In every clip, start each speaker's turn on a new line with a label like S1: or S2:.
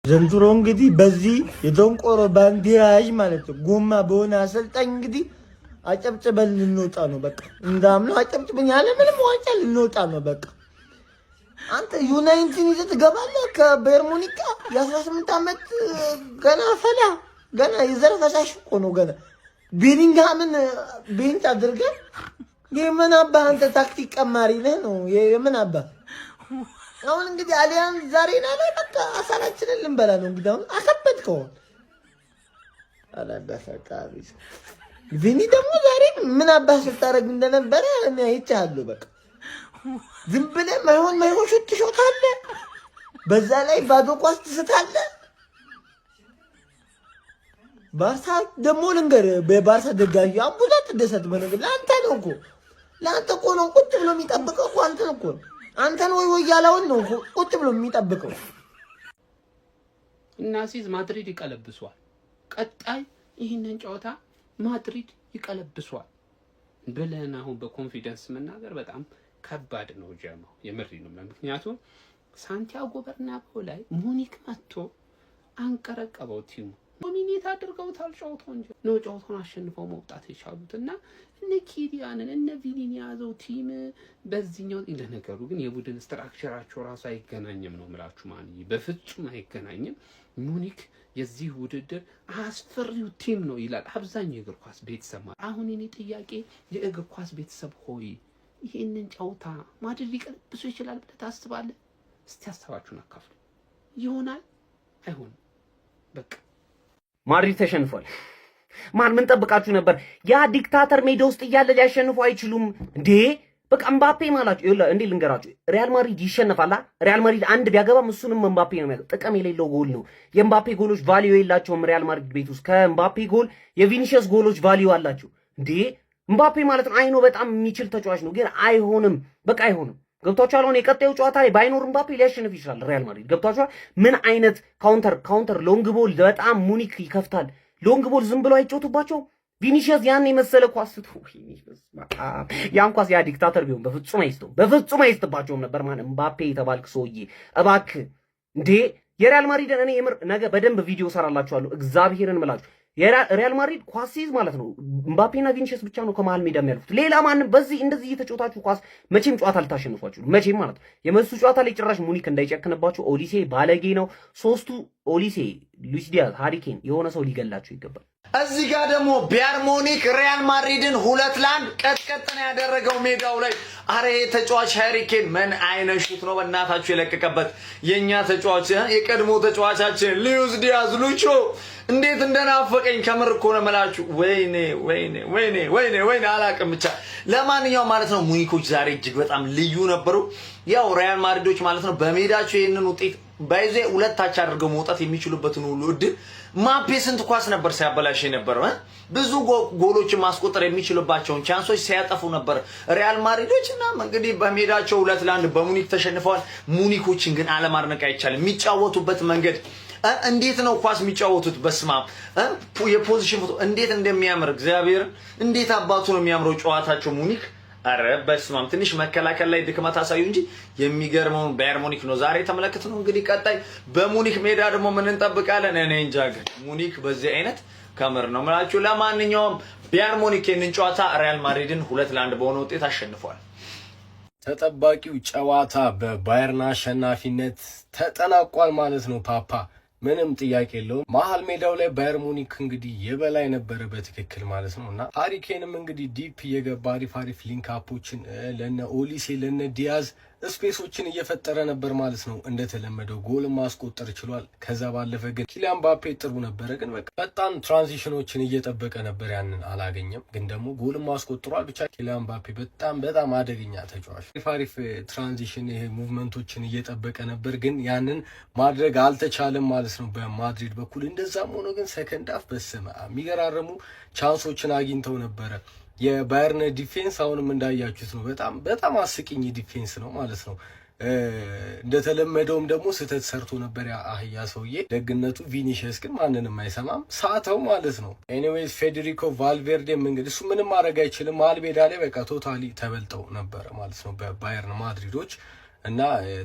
S1: ዘንድሮ እንግዲህ በዚህ የደንቆሮ ባንዲራጅ ማለት ነው ጎማ በሆነ አሰልጣኝ እንግዲህ አጨብጭበን ልንወጣ ነው በቃ እንዳምነው አጨብጭበን ያለ ምንም ዋንጫ ልንወጣ ነው በቃ አንተ ዩናይትድን ይዘህ ትገባለህ ከባየር ሙኒክ የ18 ዓመት ገና ፈላ ገና የዘረፈሳሽ እኮ ነው ገና ቤሊንግሃምን ቤንች አድርገህ የምን አባህ አንተ ታክቲክ ቀማሪ ነህ ነው የምን አባህ አሁን እንግዲህ አሊያን ዛሬ ላይ በቃ አሳራችንን ልንበላ ነው እንግዲህ አሁን አከበድከው አላዳፈቃሪስ ቪኒ ደግሞ ዛሬ ምን አባህ ስታረግ እንደነበረ እኔ አይቻለሁ በቃ ዝም ብለህ ማይሆን ሾታለ በዛ ላይ ባዶ ኳስ ትስታለህ ባርሳ ደግሞ ልንገር በባርሳ ደጋፊ አቡዛ ተደሰት በነገር ለአንተ እኮ ነው ቁጭ ብሎ የሚጠብቀው እኮ አንተን ወይ ያላውን ነው ቁጭ ብሎ የሚጠብቀው
S2: እና ሲዝ ማድሪድ ይቀለብሷል ቀጣይ ይሄንን ጨዋታ ማድሪድ ይቀለብሷል ብለን አሁን በኮንፊደንስ መናገር በጣም ከባድ ነው ጀማው የምሪ ነው ምክንያቱም ሳንቲያጎ በርናባው ላይ ሙኒክ መጥቶ አንቀረቀበው ቲሙ ዶሚኔት አድርገውታል ጨዋታው እንጂ ነው ጨዋታውን አሸንፈው መውጣት የቻሉትና እነ ኪሊያንን እነ ቪኒን ያዘው ቲም በዚህኛው ለነገሩ ግን የቡድን ስትራክቸራቸው ራሱ አይገናኝም ነው ምላችሁ ማን በፍጹም አይገናኝም ሙኒክ የዚህ ውድድር አስፈሪው ቲም ነው ይላል አብዛኛው የእግር ኳስ ቤተሰብ አሁን እኔ ጥያቄ የእግር ኳስ ቤተሰብ ሆይ ይሄንን ጨዋታ ማድሪድ ሊቀለብሱ ይችላል ብለህ ታስባለህ እስቲ ሐሳባችሁን አካፍሉ ይሆናል አይሆንም በቃ
S3: ማድሪድ ተሸንፏል ማን ምን ጠብቃችሁ ነበር ያ ዲክታተር ሜዳ ውስጥ እያለ ሊያሸንፉ አይችሉም እንዴ በቃ ኤምባፔ ማላችሁ እንዴ ልንገራችሁ ሪያል ማድሪድ ይሸነፋል ሪያል ማድሪድ አንድ ቢያገባም እሱንም ኤምባፔ ነው የሚያገባው ጥቅም የሌለው ጎል ነው የኤምባፔ ጎሎች ቫልዩ የላቸውም ሪያል ማድሪድ ቤት ውስጥ ከኤምባፔ ጎል የቪኒሺየስ ጎሎች ቫልዩ አላቸው እንዴ ኤምባፔ ማለት ነው አይኖ በጣም የሚችል ተጫዋች ነው ግን አይሆንም በቃ አይሆንም ገብታችኋል አሁን የቀጣዩ ጨዋታ ላይ ባይኖር ኤምባፔ ሊያሸንፍ ይችላል ሪያል ማድሪድ ገብታችኋል ምን አይነት ካውንተር ሎንግ ቦል በጣም ሙኒክ ይከፍታል ሎንግ ቦል ዝም ብሎ አይጮቱባቸው ቪኒሺየስ ያን የመሰለ ኳስ ያን ኳስ ያ ዲክታተር ቢሆን በፍጹም አይስተባቸውም ነበር ማን ኤምባፔ የተባልክ ሰውዬ እባክህ እንዴ የሪያል ማድሪድን እኔ የምር ነገ በደንብ ቪዲዮ ሰራላችኋለሁ እግዚአብሔርን ምላችሁ የሪያል ማድሪድ ኳስ ሲይዝ ማለት ነው ኤምባፔና ቪኒሺየስ ብቻ ነው ከመሃል ሜዳ የሚያልፉት ሌላ ማንም በዚህ እንደዚህ እየተጫወታችሁ ኳስ መቼም ጨዋታ ልታሸንፏችሁ መቼም ማለት ነው የመሱ ጨዋታ ላይ ጭራሽ ሙኒክ እንዳይጨክንባችሁ ኦሊሴ ባለጌ ነው ሶስቱ ኦሊሴ ሉዊስ ዲያዝ ሃሪኬን የሆነ ሰው ሊገላችሁ ይገባል
S4: እዚህ ጋር ደግሞ ባየር ሙኒክ ሪያል ማድሪድን 2-1 ቀጥቀጥ ነው ያደረገው ሜዳው ላይ አሬ ተጫዋች ሃሪኬን ምን አይነት ሹት ነው በእናታችሁ የለቀቀበት የኛ ተጫዋች የቀድሞ ተጫዋቻችን ሉዊስ ዲያዝ ሉቾ እንዴት እንደናፈቀኝ ከምር እኮ ነው መላችሁ ወይኔ አላቅም ብቻ ለማንኛውም ማለት ነው ሙኒኮች ዛሬ እጅግ በጣም ልዩ ነበሩ ያው ሪያል ማድሪዶች ማለት ነው በሜዳቸው ይሄንን ውጤት ባይዜ ሁለታች አድርገው መውጣት የሚችሉበትን ሁሉ እድል ማፔ ስንት ኳስ ነበር ሲያበላሽ ነበር ብዙ ጎሎችን ማስቆጠር የሚችሉባቸውን ቻንሶች ሲያጠፉ ነበር ሪያል ማድሪዶች እና እንግዲህ በሜዳቸው 2-1 በሙኒክ ተሸንፈዋል ሙኒኮችን ግን አለማድነቅ አይቻልም የሚጫወቱበት መንገድ እንዴት ነው ኳስ የሚጫወቱት በስማም የፖዚሽን ፎቶ እንዴት እንደሚያምር እግዚአብሔር እንዴት አባቱ ነው የሚያምረው ጨዋታቸው ሙኒክ አረ በስማም ትንሽ መከላከል ላይ ድክመት አሳዩ እንጂ የሚገርመው ባየር ሙኒክ ነው ዛሬ ተመለከቱ ነው እንግዲህ ቀጣይ በሙኒክ ሜዳ ደግሞ ምን እንጠብቃለን እኔ እንጃ ግን ሙኒክ በዚህ አይነት ከምር ነው ማለት ለማንኛውም ባየር ሙኒክ የንን ጨዋታ ሪያል ማድሪድን 2-1 በሆነ ውጤት አሸንፏል
S5: ተጠባቂው ጨዋታ በባየርን አሸናፊነት ተጠናቋል ማለት ነው ፓፓ ምንም ጥያቄ የለውም መሃል ሜዳው ላይ ባየር ሙኒክ እንግዲህ የበላይ ነበረ በትክክል ማለት ነውና ሃሪኬንም እንግዲህ ዲፕ የገባ አሪፍ ሊንክ አፖችን ለነ ኦሊሴ ለነ ዲያዝ ስፔሶችን እየፈጠረ ነበር ማለት ነው እንደተለመደው ጎል ማስቆጠር ችሏል ከዛ ባለፈ ግን ኪሊያን ምባፔ ጥሩ ነበር ግን በቃ በጣም ትራንዚሽኖችን እየጠበቀ ነበር ያንን አላገኘም ግን ደግሞ ጎል ማስቆጥሯል ብቻ ኪሊያን ምባፔ በጣም አደገኛ ተጫዋች አሪፍ ትራንዚሽን ይሄ ሙቭመንቶችን እየጠበቀ ነበር ግን ያንን ማድረግ አልተቻለም ማለት ነው በማድሪድ በኩል እንደዛም ሆኖ ግን ሰከንድ አፍ በሰማ የሚገራረሙ ቻንሶችን አግኝተው ነበር የባየርን ዲፌንስ አሁንም እንዳያችሁት ነው በጣም አስቂኝ ዲፌንስ ነው ማለት ነው እንደተለመደውም ደግሞ ስህተት ሰርቶ ነበር አህያ ሰውዬ ደግነቱ ቪኒሺየስ ግን ማንንም አይሰማም ሳተው ማለት ነው ኤኒዌይስ ፌዴሪኮ ቫልቬርዴም እንግዲህ እሱ ምንም ማድረግ አይችልም መሃል ሜዳ ላይ በቃ ቶታሊ ተበልጠው ነበር ማለት ነው በባየርን ማድሪዶች እና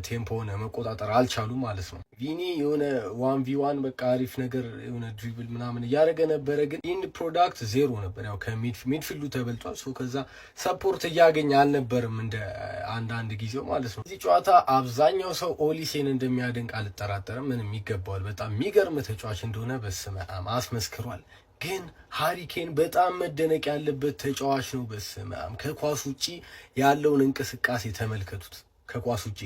S5: ቴምፖውን መቆጣጠር አልቻሉ ማለት ነው። ቪኒ የሆነ 1v1 በቃ አሪፍ ነገር የሆነ ድሪብል ምናምን እያደረገ ነበረ፣ ግን ኢንድ ፕሮዳክት ዜሮ ነበር። ያው ከሚድፊልዱ ተበልጧል። ሶ ከዛ ሰፖርት እያገኘ አልነበርም እንደ አንዳንድ ጊዜው ማለት ነው። እዚህ ጨዋታ አብዛኛው ሰው ኦሊሴን እንደሚያደንቅ አልጠራጠርም። ምንም ይገባዋል። በጣም የሚገርም ተጫዋች እንደሆነ በስመ አብ አስመስክሯል። ግን ሃሪኬን በጣም መደነቅ ያለበት ተጫዋች ነው። በስመ አብ ከኳስ ውጪ ያለውን እንቅስቃሴ ተመልከቱት። ከኳስ ውጪ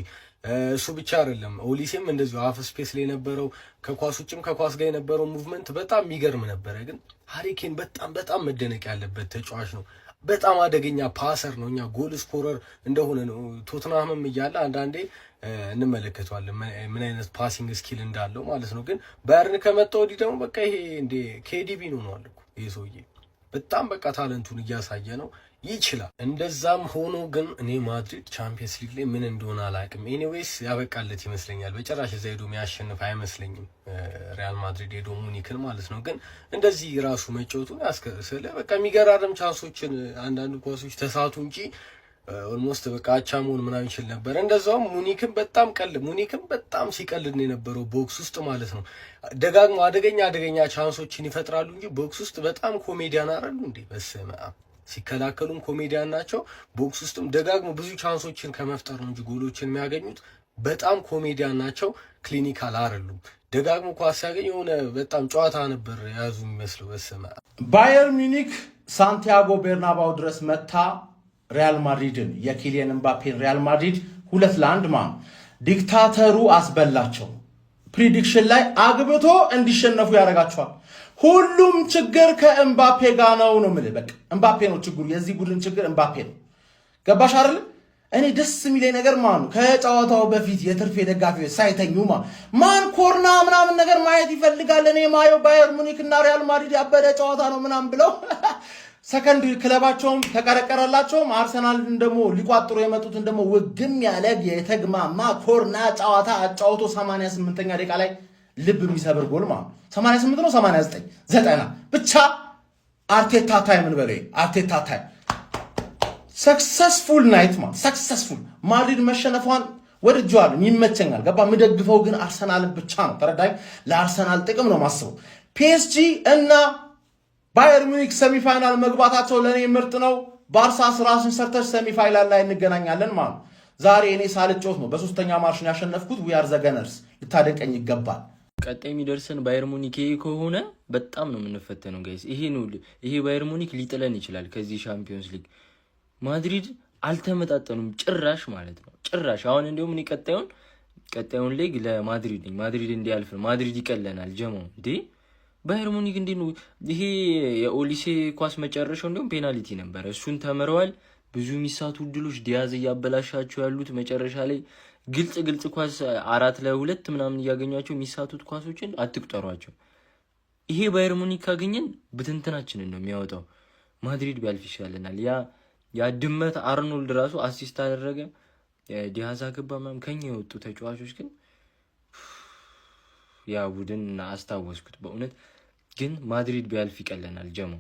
S5: እሱ ብቻ አይደለም፣ ኦሊሴም እንደዚሁ አፍ ስፔስ ላይ የነበረው ከኳስ ውጪም ከኳስ ጋር የነበረው ሙቭመንት በጣም የሚገርም ነበረ። ግን ሃሪኬን በጣም መደነቅ ያለበት ተጫዋች ነው። በጣም አደገኛ ፓሰር ነው። እኛ ጎል ስኮረር እንደሆነ ነው ቶትናምም እያለ አንዳንዴ እንመለከተዋለን ምን አይነት ፓሲንግ ስኪል እንዳለው ማለት ነው። ግን ባየርን ከመጣ ወዲህ ደግሞ በቃ ይሄ እንደ ኬዲቢ ነው እኮ ይሄ ሰውዬ በጣም በቃ ታለንቱን እያሳየ ነው። ይችላል። እንደዛም ሆኖ ግን እኔ ማድሪድ ቻምፒየንስ ሊግ ላይ ምን እንደሆነ አላውቅም። ኤኒዌይስ ያበቃለት ይመስለኛል። በጭራሽ እዛ ሄዶ የሚያሸንፍ አይመስለኝም ሪያል ማድሪድ ሄዶ ሙኒክን ማለት ነው። ግን እንደዚህ ራሱ መጫወቱን ያስከስለ በቃ የሚገራርም ቻንሶችን አንዳንድ ኳሶች ተሳቱ እንጂ ኦልሞስት በቃ አቻ መሆን ምናምን ይችል ነበር። እንደዛውም ሙኒክን በጣም ሲቀልድ ነው የነበረው ቦክስ ውስጥ ማለት ነው። ደጋግሞ አደገኛ ቻንሶችን ይፈጥራሉ እንጂ ቦክስ ውስጥ በጣም ኮሜዲያን አይደሉ እንዴ? በስመ አብ ሲከላከሉም ኮሜዲያን ናቸው። ቦክስ ውስጥም ደጋግሞ ብዙ ቻንሶችን ከመፍጠር ነው እንጂ ጎሎችን የሚያገኙት በጣም ኮሜዲያን ናቸው። ክሊኒካል አይደሉም። ደጋግሞ ኳስ ሲያገኝ የሆነ በጣም ጨዋታ ነበር የያዙ የሚመስለው። በስመ አብ
S6: ባየር ሚኒክ ሳንቲያጎ ቤርናባው ድረስ መታ ሪያል ማድሪድን የኪሊያን ኤምባፔን ሪያል ማድሪድ 2-1 ዲክታተሩ አስበላቸው። ፕሪዲክሽን ላይ አግብቶ እንዲሸነፉ ያደርጋቸዋል። ሁሉም ችግር ከኤምባፔ ጋር ነው የምልህ። በቃ ኤምባፔ ነው ችግሩ። የዚህ ቡድን ችግር ኤምባፔ ነው። ገባሽ አይደል? እኔ ደስ የሚለኝ ነገር ከጨዋታው በፊት የትርፍ ደጋፊዎች ሳይተኙ ማን ኮርና ምናምን ነገር ማየት ይፈልጋል። እኔ ማየው ባየር ሙኒክ እና ሪያል ማድሪድ ያበደ ጨዋታ ነው ምናምን ብለው ሰከንድ ክለባቸውም ተቀረቀረላቸውም። አርሰናልን ደግሞ ሊቋጥሩ የመጡትን ደግሞ ውግም ያለ የተግማማ ኮርና ጨዋታ አጫውቶ 88ኛ ደቂቃ ላይ ልብ የሚሰብር ጎል 88 ነው 89 90 ብቻ አርቴታ ታይም እንበለው። አርቴታ ታይም ሰክሰስፉል ናይት ሰክሰስፉል ማድሪድ መሸነፏን ወድጄዋለሁ፣ ይመቸኛል። ገባ የምደግፈው ግን አርሰናልን ብቻ ነው። ተረዳኝ። ለአርሰናል ጥቅም ነው ማስበው። ፒኤስጂ እና ባየር ሙኒክ ሰሚፋይናል መግባታቸው ለኔ ምርጥ ነው። ባርሳ ራሱን ሰርተሽ ሰሚፋይናል ላይ እንገናኛለን ማለት ዛሬ እኔ ሳልጮት ነው በሶስተኛ ማርሽን ያሸነፍኩት። ዊ አር ዘ ገነርስ ልታደንቀኝ ይገባል።
S7: ቀጣይ የሚደርሰን ባየር ሙኒክ ከሆነ በጣም ነው የምንፈተነው ጋይስ። ይሄ ባየር ሙኒክ ሊጥለን ይችላል ከዚህ ሻምፒዮንስ ሊግ። ማድሪድ አልተመጣጠኑም ጭራሽ ማለት ነው ጭራሽ። አሁን እንደውም እኔ ቀጣዩን ሊግ ለማድሪድ ነኝ። ማድሪድ እንዲያልፍ ነው። ማድሪድ ይቀለናል ጀማው እንዴ ባየር ሙኒክ እንዴ ነው ይሄ የኦሊሴ ኳስ መጨረሻው እንደውም ፔናልቲ ነበር። እሱን ተመረዋል። ብዙ የሚሳቱ ድሎች ዲያዝ እያበላሻቸው ያሉት መጨረሻ ላይ ግልጽ ኳስ 4-2 ምናምን እያገኟቸው የሚሳቱት ኳሶችን አትቁጠሯቸው። ይሄ ባየር ሙኒክ ካገኘን ብትንትናችንን ነው የሚያወጣው። ማድሪድ ቢያልፍ ይሻለናል። ያ ድመት አርኖልድ ራሱ አሲስት አደረገ፣ ዲያዝ አገባ ምናምን። ከኛ የወጡ ተጫዋቾች ግን ያ ቡድን አስታወስኩት በእውነት። ግን ማድሪድ ቢያልፍ ይቀለናል ጀሞ።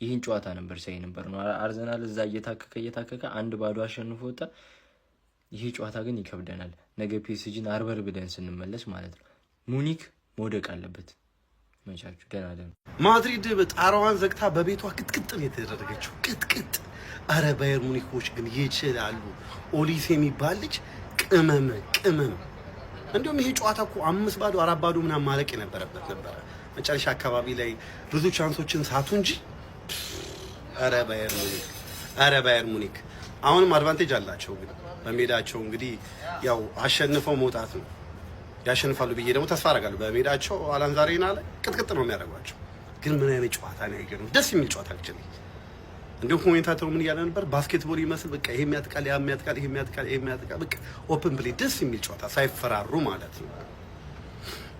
S7: ይህን ጨዋታ ነበር ሳይ ነበር ነው አርሰናል እዛ እየታከከ 1-0 አሸንፎ ወጣ። ይሄ ጨዋታ ግን ይከብደናል። ነገ ፒኤስጂን አርበር ብለን ስንመለስ ማለት ነው። ሙኒክ መውደቅ አለበት። መቻችሁ ደህና ደህና።
S8: ማድሪድ ጣራዋን ዘግታ በቤቷ ቅጥቅጥ ነው የተደረገችው። ቅጥቅጥ። አረ ባየር ሙኒኮች ግን ይችላሉ። ኦሊሴ የሚባል ልጅ ቅመም። እንዲሁም ይሄ ጨዋታ እኮ 5-0 4-0 ምናምን ማለቅ የነበረበት ነበረ። መጨረሻ አካባቢ ላይ ብዙ ቻንሶችን ሳቱ እንጂ አረ ባየር ሙኒክ አሁንም አድቫንቴጅ አላቸው። ግን በሜዳቸው እንግዲህ ያው አሸንፈው መውጣት ነው። ያሸንፋሉ ብዬ ደግሞ ተስፋ አደርጋለሁ። በሜዳቸው አላንዝ አሬና ላይ ቅጥቅጥ ነው የሚያደርጓቸው። ግን ምን አይነት ጨዋታ ነው ያገኘው? ደስ የሚል ጨዋታ ልጅ ነው። እንዲሁም ኮሜንታተሩ ምን እያለ ነበር? ባስኬትቦል ይመስል በቃ ይሄ የሚያጥቃል፣ ያ የሚያጥቃል፣ ይሄ የሚያጥቃል፣ በቃ ኦፕን ፕሌይ ደስ የሚል ጨዋታ ሳይፈራሩ ማለት ነው።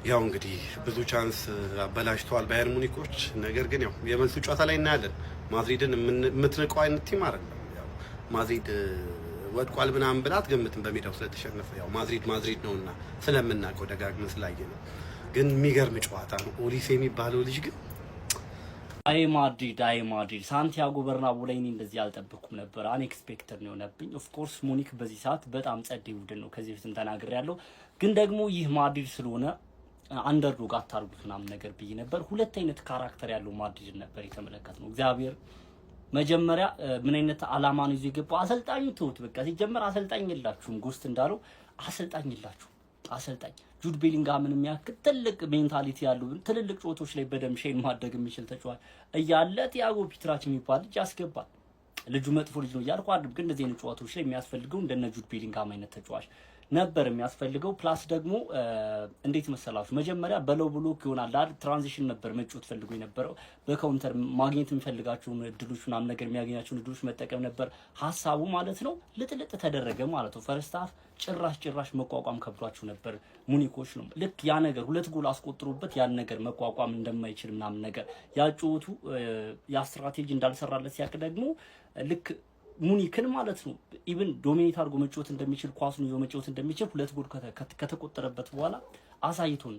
S8: ያው እንግዲህ ብዙ ቻንስ አበላሽተዋል ባየር ሙኒኮች። ነገር ግን ያው የመልሱ ጨዋታ ላይ እናያለን። ማድሪድን የምትንቀው አይነት ቲም አይደለም። ያው ማድሪድ ወድቋል ምናምን ብላ አትገምትም በሜዳው ስለተሸነፈ። ያው ማድሪድ ነውና ስለምናውቀው ደጋግመን ስላየ ነው። ግን የሚገርም ጨዋታ ነው። ኦሊሴ የሚባለው ልጅ ግን
S9: አይ ማድሪድ ሳንቲያጎ በርናቡ ላይ እኔ እንደዚህ አልጠበኩም ነበር። አንኤክስፔክተድ ነው የሆነብኝ። ኦፍ ኮርስ ሙኒክ በዚህ ሰዓት በጣም ጸዴ ቡድን ነው፣ ከዚህ በፊትም ተናግሬያለሁ። ግን ደግሞ ይህ ማድሪድ ስለሆነ አንደርዶግ አታርጉት ምናምን ነገር ብዬ ነበር። ሁለት አይነት ካራክተር ያለው ማድሪድ ነበር የተመለከትነው። እግዚአብሔር መጀመሪያ ምን አይነት አላማ ነው ይዞ የገባው? አሰልጣኙ ተውት፣ በቃ ሲጀመር አሰልጣኝ የላችሁም። ጎስት እንዳለው አሰልጣኝ የላችሁም። አሰልጣኝ ጁድ ቤሊንጋምን የሚያክል ትልቅ ሜንታሊቲ ያለው ትልልቅ ጨዋታዎች ላይ በደም ሼን ማድረግ የሚችል ተጫዋች እያለ ቲያጎ ፒትራች የሚባል ልጅ ያስገባል። ልጁ መጥፎ ልጅ ነው እያልኩ አይደለም፣ ግን እንደዚህ አይነት ጨዋታዎች ላይ የሚያስፈልገው እንደነ ጁድ ቤሊንጋም አይነት ተጫዋች ነበር የሚያስፈልገው። ፕላስ ደግሞ እንዴት መሰላችሁ መጀመሪያ በለው ብሎክ ይሆናል አይደል? ትራንዚሽን ነበር መጫወት ፈልጎ የነበረው። በካውንተር ማግኘት የሚፈልጋቸውን እድሎች ምናምን ነገር የሚያገኛቸውን እድሎች መጠቀም ነበር ሐሳቡ ማለት ነው። ልጥልጥ ተደረገ ማለት ነው። ፈርስት ሃፍ ጭራሽ መቋቋም ከብዷቸው ነበር ሙኒኮች ነው። ልክ ያ ነገር 2 ጎል አስቆጥሮበት ያን ነገር መቋቋም እንደማይችል ምናምን ነገር ያጫወቱ ያ ስትራቴጂ እንዳልሰራለት ሲያቅ ደግሞ ልክ ሙኒክን ማለት ነው ኢቭን ዶሚኔት አድርጎ መጫወት እንደሚችል ኳሱን ይዞ መጫወት እንደሚችል 2 ጎል ከተቆጠረበት በኋላ አሳይቶን።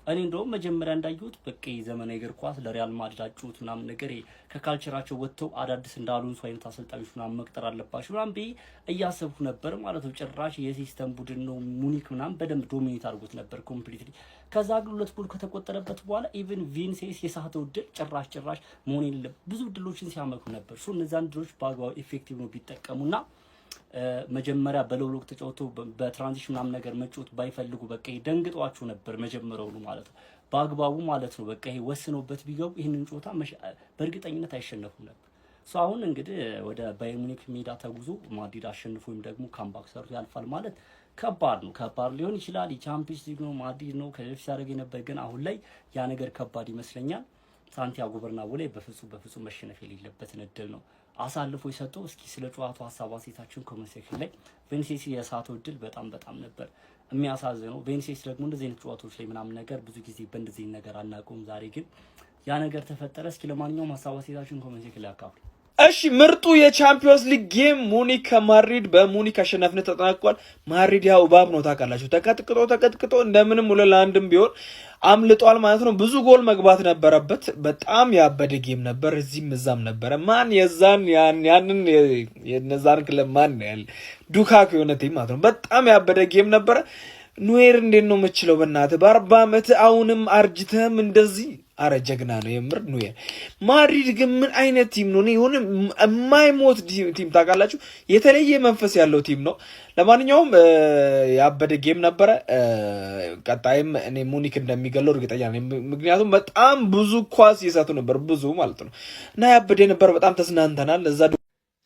S9: እኔ እንደውም መጀመሪያ እንዳየሁት በቃ ዘመናዊ እግር ኳስ ለሪያል ማድሪድ አጫወት ምናምን ነገር ከካልቸራቸው ወጥተው አዳዲስ እንዳሉንሱ አይነት አሰልጣኞች ምናምን መቅጠር አለባቸው ምናምን ብዬ እያሰብኩ ነበር ማለት ነው። ጭራሽ የሲስተም ቡድን ነው ሙኒክ ምናምን በደንብ ዶሚኔት አድርጎት ነበር ኮምፕሊትሊ። ከዛ ግን 2 ጎል ከተቆጠረበት በኋላ ኢቭን ቪኒሲየስ የሳተው ድል ጭራሽ መሆን የለም ብዙ ድሎችን ሲያመኩ ነበር። ሶ እነዛን ድሎች በአግባቡ ኢፌክቲቭ ነው ቢጠቀሙና መጀመሪያ በሎሎክ ተጫውቶ በትራንዚሽን ምናምን ነገር መጫወት ባይፈልጉ በቃ ደንግጧቸው ነበር መጀመሪያውኑ ማለት ነው። በአግባቡ ማለት ነው በቃ ወስነውበት ቢገቡ ይሄንን ጨዋታ በእርግጠኝነት አይሸነፉም ነበር። ሶ አሁን እንግዲህ ወደ ባየር ሙኒክ ሜዳ ተጉዞ ማድሪድ አሸንፎ ወይም ደግሞ ካምባክ ሰርቶ ያልፋል ማለት ከባድ ሊሆን ይችላል። የቻምፒየንስ ሊግ ነው፣ ማድሪድ ነው ከዚህ ሲያደርግ ነበር። ግን አሁን ላይ ያ ነገር ከባድ ይመስለኛል። ሳንቲያጎ በርናቡ ላይ በፍጹም መሸነፍ የሌለበትን እድል ነው አሳልፎ የሰጠው። እስኪ ስለ ጨዋታው ሐሳብ አስተያየታችሁን ኮሜንት ሴክሽን ላይ። ቬኒሲየስ የሳተው እድል በጣም ነበር የሚያሳዝነው። ቬኒሲየስ ደግሞ እንደዚህ አይነት ጨዋታዎች ላይ ምናምን ነገር ብዙ ጊዜ በእንደዚህ ነገር አናውቀውም። ዛሬ ግን ያ ነገር ተፈጠረ። እስኪ ለማንኛውም ሐሳብ አስተያየታችሁን ኮሜንት ሴክሽን ላይ አካፍሉ።
S10: እሺ ምርጡ የቻምፒዮንስ ሊግ ጌም ሙኒክ ከማድሪድ በሙኒክ አሸናፊነት ተጠናቋል። ማድሪድ ያው ባብ ነው ታውቃላችሁ፣ ተቀጥቅጦ እንደምንም 2-1 ቢሆን አምልጧል ማለት ነው። ብዙ ጎል መግባት ነበረበት። በጣም ያበደ ጌም ነበር፣ እዚህም እዛም ነበረ። ማን ያንን የነዛን ክለብ ማን ያል ዱካኩ የሆነ ቲም ማለት ነው። በጣም ያበደ ጌም ነበረ። ኑዌር እንዴት ነው የምችለው በእናትህ በ40 ዓመት አሁንም አርጅተህም እንደዚህ አረ ጀግና ነው የምር ኑዌር። ማድሪድ ግን ምን አይነት ቲም ነው? የሆነ የማይሞት ቲም ታውቃላችሁ፣ የተለየ መንፈስ ያለው ቲም ነው። ለማንኛውም ያበደ ጌም ነበረ። ቀጣይም እኔ ሙኒክ እንደሚገለው እርግጠኛ ነኝ፣ ምክንያቱም በጣም ብዙ ኳስ እየሳቱ ነበር፣ ብዙ ማለት ነው። እና ያበደ ነበር። በጣም ተዝናንተናል። እዛ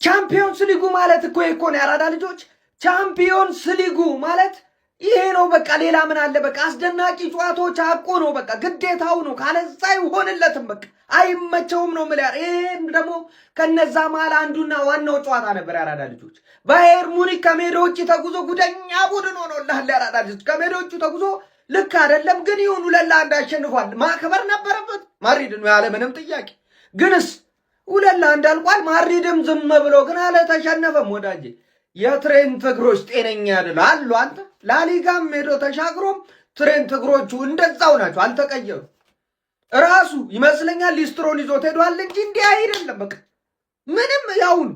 S11: ቻምፒዮንስ ሊጉ ማለት እኮ ነው ያራዳ ልጆች፣ ቻምፒዮንስ ሊጉ ማለት ይሄ ነው በቃ። ሌላ ምን አለ? በቃ አስደናቂ ጨዋታዎች አቆ ነው በቃ፣ ግዴታው ነው። ካለዛ አይሆንለትም በቃ፣ አይመቸውም ነው ማለት። ይሄም ደግሞ ከነዛ መሃል አንዱና ዋናው ጨዋታ ነበር ያራዳ ልጆች። ባየር ሙኒክ ከሜዳ ውጭ ተጉዞ ጉደኛ ቡድን ሆኖልሃል። ያራዳ ልጆች ከሜዳ ውጭ ተጉዞ ልክ አይደለም፣ ግን ይሁን 2-1 አሸንፏል። ማክበር ነበረበት ማድሪድ ነው ያለ ምንም ጥያቄ። ግንስ 2-1 አልቋል። ማድሪድም ዝም ብሎ ግን አልተሸነፈም ወዳጄ። የትሬንት እግሮች ጤነኛ አይደል አሉ። አንተ ላሊጋም ሄዶ ተሻግሮም ትሬንት እግሮቹ እንደዛው ናቸው፣ አልተቀየሩ። ራሱ ይመስለኛል ሊስትሮን ይዞት ሄዷል እንጂ እንዲህ አይደለም። በቃ ምንም ያውን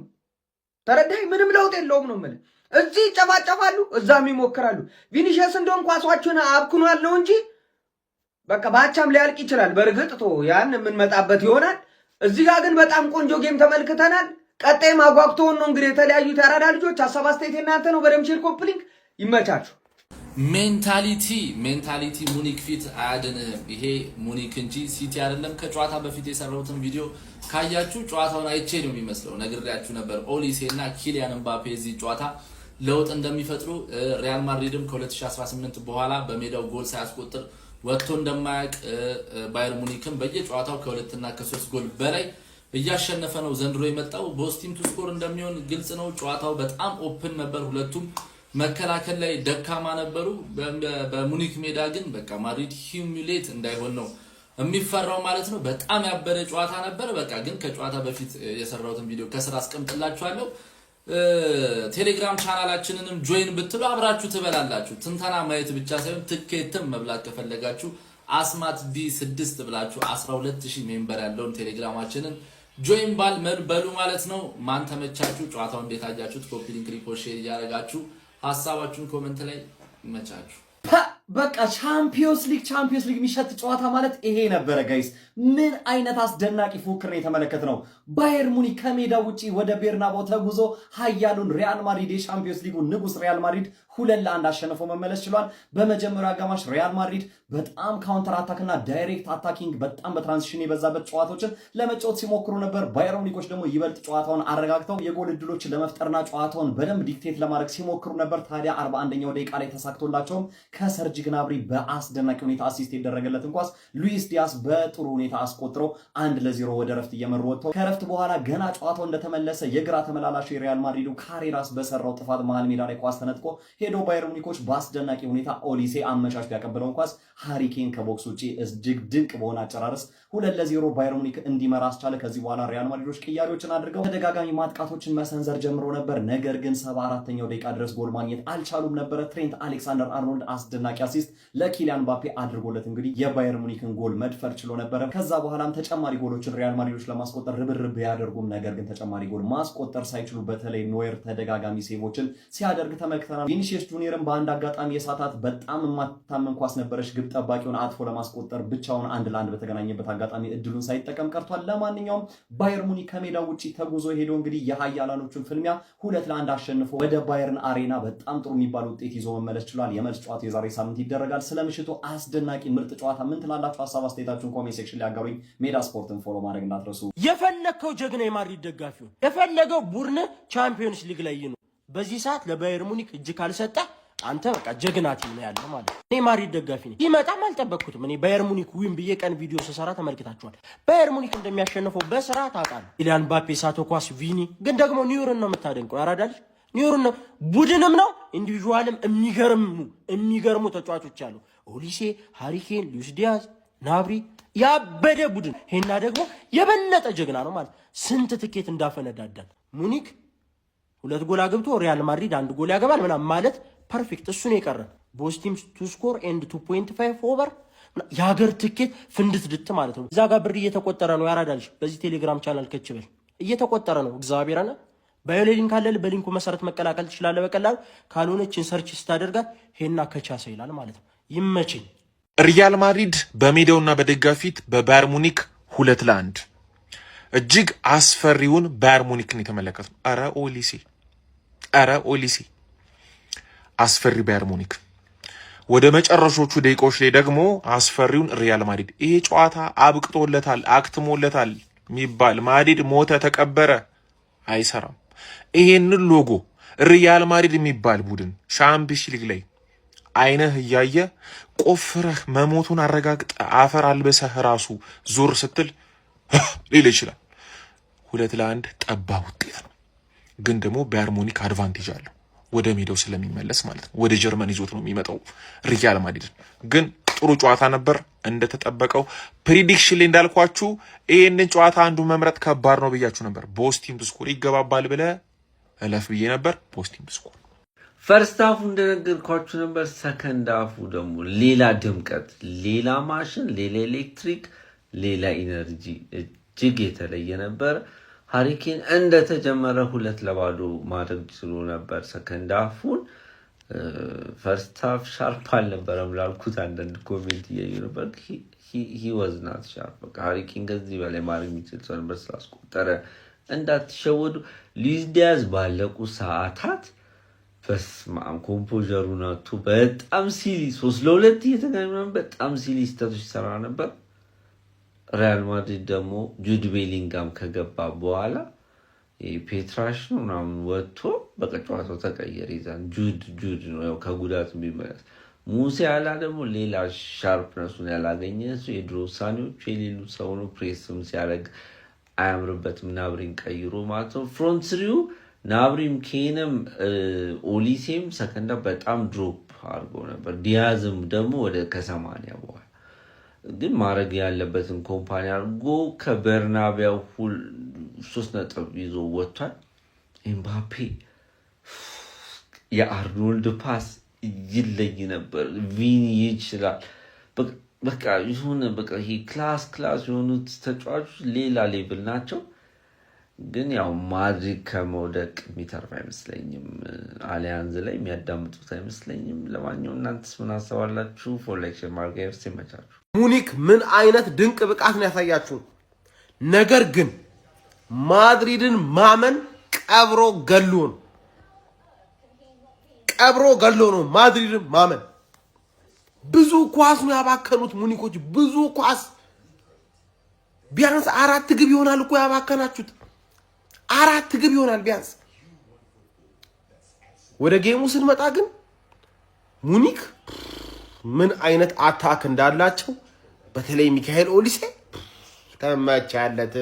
S11: ተረዳይ፣ ምንም ለውጥ የለውም ነው የምልህ። እዚህ ይጨፋጨፋሉ፣ እዛም ይሞክራሉ። ቪኒሺየስ እንደውም ኳሷቹን አብክኗል ነው እንጂ በቃ ባቻም ሊያልቅ ይችላል። በእርግጥ ያን የምንመጣበት ይሆናል። እዚህ ጋር ግን በጣም ቆንጆ ጌም ተመልክተናል። ቀጣይ ማጓግቶን ነው እንግዲህ የተለያዩ ተራዳ ልጆች። ሐሳብ አስተያየት እናንተ ነው። በደም ሼር ኮምፕሊንግ ይመቻችሁ።
S12: ሜንታሊቲ ሙኒክ ፊት አያድንህም። ይሄ ሙኒክ እንጂ ሲቲ አይደለም። ከጨዋታ በፊት የሰራሁትን ቪዲዮ ካያችሁ ጨዋታውን አይቼ ነው የሚመስለው። ነግሬያችሁ ነበር ኦሊሴ እና ኪሊያን ምባፔ እዚህ ጨዋታ ለውጥ እንደሚፈጥሩ። ሪያል ማድሪድም ከ2018 በኋላ በሜዳው ጎል ሳያስቆጥር ወጥቶ እንደማያውቅ፣ ባየር ሙኒክም በየጨዋታው ከ2 እና ከ3 ጎል በላይ እያሸነፈ ነው ዘንድሮ የመጣው። ቦስቲም ቱ ስኮር እንደሚሆን ግልጽ ነው። ጨዋታው በጣም ኦፕን ነበር። ሁለቱም መከላከል ላይ ደካማ ነበሩ። በሙኒክ ሜዳ ግን በቃ ማድሪድ ሂዩሚሌት እንዳይሆን ነው የሚፈራው ማለት ነው። በጣም ያበረ ጨዋታ ነበር። በቃ ግን ከጨዋታ በፊት የሰራሁትን ቪዲዮ ከስራ አስቀምጥላችኋለሁ። ቴሌግራም ቻናላችንንም ጆይን ብትሉ አብራችሁ ትበላላችሁ። ትንተና ማየት ብቻ ሳይሆን ትኬትም መብላት ከፈለጋችሁ አስማት ዲ6 ብላችሁ 12000 ሜምበር ያለውን ቴሌግራማችንን ጆይን በሉ ማለት ነው። ማን ተመቻችሁ? ጨዋታው እንዴት አያችሁት? ኮፒ ሊንክ ሪፖርት ሼር እያደረጋችሁ ሐሳባችሁን ኮሜንት ላይ መቻችሁ።
S3: በቃ ቻምፒዮንስ ሊግ የሚሸት ጨዋታ ማለት ይሄ ነበረ ጋይስ። ምን አይነት አስደናቂ ፉክክር ነው የተመለከትነው። ባየር ሙኒክ ከሜዳ ውጪ ወደ ቤርናባው ተጉዞ ኃያሉን ሪያል ማድሪድ የቻምፒዮንስ ሊጉ ንጉስ ሪያል ማድሪድ 2-1 አሸንፎ መመለስ ችሏል። በመጀመሪያው አጋማሽ ሪያል ማድሪድ በጣም ካውንተር አታክ እና ዳይሬክት አታኪንግ በጣም በትራንዚሽን የበዛበት ጨዋታዎችን ለመጫወት ሲሞክሩ ነበር። ባየር ሙኒኮች ደግሞ ይበልጥ ጨዋታውን አረጋግተው የጎል ዕድሎችን ለመፍጠርና ጨዋታውን በደንብ ዲክቴት ለማድረግ ሲሞክሩ ነበር። ታዲያ 41ኛው ደቂቃ ላይ ተሳክቶላቸውም ከሰርጂ ግናብሪ በአስደናቂ ሁኔታ አሲስት የደረገለትን ኳስ ሉዊስ ዲያስ በጥሩ ሁኔታ አስቆጥሮ 1-0 ወደ ረፍት እየመሩ ወጥተው ከረፍት በኋላ ገና ጨዋታው እንደተመለሰ የግራ ተመላላሽ የሪያል ማድሪዱ ካሬራስ በሰራው ጥፋት መሃል ሜዳ ላይ ኳስ ተነጥቆ ሄዶ ባየር ሙኒኮች በአስደናቂ ሁኔታ ኦሊሴ አመቻችቶ ያቀበለውን ኳስ ሃሪኬን ከቦክስ ውጪ እጅግ ድንቅ በሆነ አጨራረስ 2-0 ባየር ሙኒክ እንዲመራ አስቻለ። ከዚህ በኋላ ሪያል ማድሪዶች ቅያሬዎችን አድርገው ተደጋጋሚ ማጥቃቶችን መሰንዘር ጀምሮ ነበር። ነገር ግን 74ኛው ደቂቃ ድረስ ጎል ማግኘት አልቻሉም ነበር። ትሬንት አሌክሳንደር አርኖልድ አስደናቂ አሲስት ለኪሊያን ምባፔ አድርጎለት እንግዲህ የባየር ሙኒክን ጎል መድፈር ችሎ ነበር። ከዛ በኋላም ተጨማሪ ጎሎችን ሪያል ማድሪዶች ለማስቆጠር ርብርብ ያደርጉም፣ ነገር ግን ተጨማሪ ጎል ማስቆጠር ሳይችሉ በተለይ ኖየር ተደጋጋሚ ሴቮችን ሲያደርግ ተመልክተናል። ቪኒሲየስ ጁኒየርም በአንድ አጋጣሚ የሳታት በጣም የማታመን ኳስ ነበረች። ግብ ጠባቂውን አጥፎ ለማስቆጠር ብቻውን 1-1 በተገናኘበት አጋጣሚ እድሉን ሳይጠቀም ቀርቷል። ለማንኛውም ባየር ሙኒክ ከሜዳው ውጪ ተጉዞ ሄዶ እንግዲህ የኃያላኖቹን ፍልሚያ 2-1 አሸንፎ ወደ ባየርን አሬና በጣም ጥሩ የሚባል ውጤት ይዞ መመለስ ችሏል። የመልስ ጨዋታው የዛሬ ሳምንት ይደረጋል። ስለምሽቱ አስደናቂ ምርጥ ጨዋታ ምን ትላላችሁ? ሀሳብ አስተያየታችሁን ኮሜንት ሴክሽን ላይ አጋሩኝ። ሜዳ ስፖርትን ፎሎ ማድረግ እንዳትረሱ።
S13: የፈለከው ጀግና የማድሪድ ደጋፊው የፈለገው ቡድን ቻምፒዮንስ ሊግ ላይ ነው። በዚህ ሰዓት ለባየር ሙኒክ እጅ ካልሰጠ አንተ በቃ ጀግና ቲም ነው ያለው ማለት ነው። እኔ ማድሪድ ደጋፊ ነኝ። ይመጣም አልጠበቅኩትም። እኔ ባየር ሙኒክ ዊን ብዬ ቀን ቪዲዮ ስሰራ ተመልክታችኋል። ባየር ሙኒክ እንደሚያሸንፈው በስራ ታውቃለህ። ኪሊያን ምባፔ ሳቶ ኳስ ቪኒ ግን ደግሞ ኒውርን ነው የምታደንቀው። ያራዳል ኒውርን ነው ቡድንም ነው ኢንዲቪጁዋልም የሚገርሙ ተጫዋቾች አሉ። ኦሊሴ፣ ሃሪኬን፣ ሉዊስ ዲያዝ፣ ናብሪ ያበደ ቡድን። ሄና ደግሞ የበለጠ ጀግና ነው ማለት ስንት ትኬት እንዳፈነዳዳል። ሙኒክ 2 ጎል አግብቶ ሪያል ማድሪድ 1 ጎል ያገባል ምናምን ማለት ፐርፌክት። እሱ ነው የቀረ ቦስ ቲምስ 2 ስኮር ኤንድ 2.5 ኦቨር የሀገር ትኬት ፍንድት ድት ማለት ነው። እዛ ጋር ብር እየተቆጠረ ነው። ያራዳልሽ በዚህ ቴሌግራም ቻናል ከችበል እየተቆጠረ ነው። እግዚአብሔር አለ ባዮ ሊንክ አለ። በሊንኩ መሰረት መቀላቀል ትችላለህ በቀላሉ። ካልሆነችን ሰርች ስታደርጋት ሄና ከቻሰ ይላል ማለት ነው። ይመችኝ።
S14: ሪያል ማድሪድ በሜዳውና በደጋፊት በባየር ሙኒክ 2-1 እጅግ አስፈሪውን ባየር ሙኒክን የተመለከተው። አረ ኦሊሴ አስፈሪ ባየር ሙኒክ። ወደ መጨረሾቹ ደቂቃዎች ላይ ደግሞ አስፈሪውን ሪያል ማድሪድ። ይሄ ጨዋታ አብቅቶለታል፣ አክትሞለታል የሚባል ማድሪድ ሞተ ተቀበረ አይሰራም። ይሄንን ሎጎ ሪያል ማድሪድ የሚባል ቡድን ሻምፒዮንስ ሊግ ላይ አይነህ እያየ ቆፍረህ መሞቱን አረጋግጠ አፈር አልበሰህ ራሱ ዞር ስትል ሊል ይችላል። 2-1 ጠባብ ውጤት ነው። ግን ደግሞ ባየር ሙኒክ አድቫንቴጅ አለው ወደ ሜዳው ስለሚመለስ ማለት ነው። ወደ ጀርመን ይዞት ነው የሚመጣው ሪያል ማድሪድ። ግን ጥሩ ጨዋታ ነበር እንደተጠበቀው። ፕሪዲክሽን ላይ እንዳልኳችሁ ይሄንን ጨዋታ አንዱ መምረጥ ከባድ ነው ብያችሁ ነበር። ቦስቲም ስኮር ይገባባል ብለ እለፍ ብዬ ነበር። ቦስቲም ስኮር
S15: ፈርስት ሃፉ እንደነገርኳችሁ ነበር። ሰከንድ ሃፉ ደግሞ ሌላ ድምቀት፣ ሌላ ማሽን፣ ሌላ ኤሌክትሪክ፣ ሌላ ኢነርጂ እጅግ የተለየ ነበር። ሃሪኬን እንደተጀመረ 2-0 ማድረግ ችሎ ነበር ሰከንድ ሃፉን። ፈርስት ሃፍ ሻርፕ አልነበረም ላልኩት አንዳንድ ኮሜንት እያዩ ነበር። ሂ ዋዝ ናት ሻርፕ። በቃ ሃሪኬን ከዚህ በላይ ማድረግ የሚችል ሰው ነበር ስላስቆጠረ እንዳትሸወዱ። ሉዊስ ዲያዝ ባለቁ ሰዓታት በስማም ኮምፖዘሩን አጥቶ በጣም ሲሊ 3-2 እየተገናኙ በጣም ሲሊ ስህተቶች ይሰራ ነበር። ሪያል ማድሪድ ደግሞ ጁድ ቤሊንጋም ከገባ በኋላ ፔትራሽ ነው ምናምን ወጥቶ በቃ ጨዋታው ተቀየረ። ይዛን ጁድ ነው ያው ከጉዳት ቢመለስ። ሙሲያላ ደግሞ ሌላ ሻርፕነሱን ያላገኘ ሰው የድሮ ውሳኔዎች የሌሉ ሰው ነው። ፕሬስም ሲያደርግ አያምርበትም። ናብሪን ቀይሮ ማለት ነው። ፍሮንት ስሪው ናብሪም ኬንም ኦሊሴም ሰከንዳ በጣም ድሮፕ አድርጎ ነበር። ዲያዝም ደግሞ ወደ ከ80 በኋላ ግን ማድረግ ያለበትን ኮምፓኒ አድርጎ ከበርናቢያው 3 ነጥብ ይዞ ወጥቷል። ኤምባፔ የአርኖልድ ፓስ ይለይ ነበር። ቪኒ ይችላል። በቃ ይሁን በቃ ይሄ ክላስ የሆኑት ተጫዋቾች ሌላ ሌቭል ናቸው። ግን ያው ማድሪድ ከመውደቅ የሚተርፍ አይመስለኝም። አሊያንዝ ላይ የሚያዳምጡት አይመስለኝም። ለማንኛውም እናንተስ ምን አሰባላችሁ? ፎሌክሽን ማርጋይርስ ይመቻችሁ።
S11: ሙኒክ ምን አይነት ድንቅ ብቃት ነው ያሳያችሁ። ነገር ግን ማድሪድን ማመን ቀብሮ ገሎ ነው ማድሪድን ማመን። ብዙ ኳስ ነው ያባከኑት ሙኒኮች፣ ብዙ ኳስ። ቢያንስ 4 ግብ ይሆናል እኮ ያባከናችሁት፣ 4 ግብ ይሆናል ቢያንስ። ወደ ጌሙ ስንመጣ ግን ሙኒክ ምን አይነት አታክ እንዳላቸው በተለይ ሚካኤል ኦሊሴ ተመቻለት።